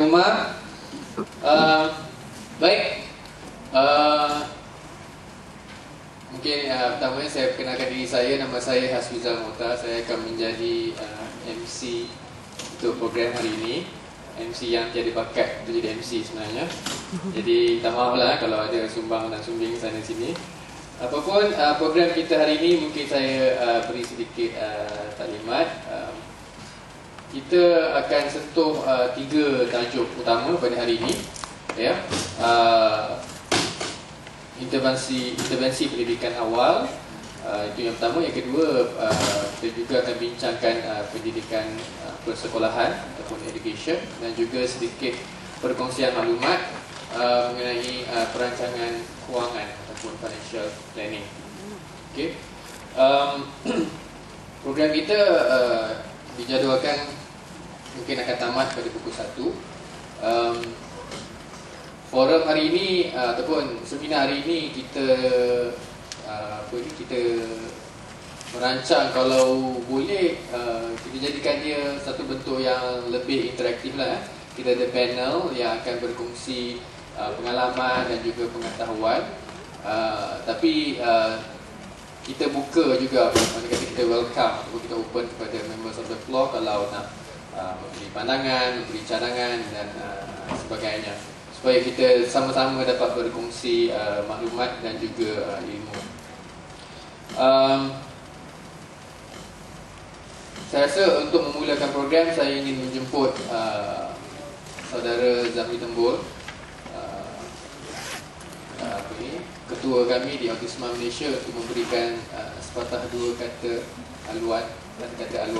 Umar, baik. Mungkin pertamanya saya perkenalkan diri saya. Nama saya Hasfizal Mohtar. Saya akan menjadi MC untuk program hari ini. MC yang tiada bakat untuk jadi MC sebenarnya. Jadi minta maaf lah kalau ada sumbang dan sumbing sana sini. Apapun program kita hari ini, mungkin saya beri sedikit taklimat. Kita akan sentuh 3 tajuk utama pada hari ini, ya. Intervensi pendidikan awal, itu yang pertama. Yang kedua, kita juga akan bincangkan pendidikan persekolahan ataupun education, dan juga sedikit perkongsian maklumat mengenai perancangan kewangan ataupun financial planning. Okey. Program kita dijadualkan mungkin akan tamat pada pukul 1. Forum hari ini ataupun seminar hari ini kita kita merancang, kalau boleh kita jadikan dia satu bentuk yang lebih interaktif lah. Kita ada panel yang akan berkongsi pengalaman dan juga pengetahuan, tapi kita buka juga, mana kata kita welcome ataupun kita open kepada members of the floor kalau nak memberi pandangan, memberi cadangan dan sebagainya, supaya kita sama-sama dapat berkongsi maklumat dan juga ilmu. Saya rasa untuk memulakan program, saya ingin menjemput saudara Zahmi Tembul, ketua kami di Autisma Malaysia, untuk memberikan sepatah dua kata haluan dan kata haluan.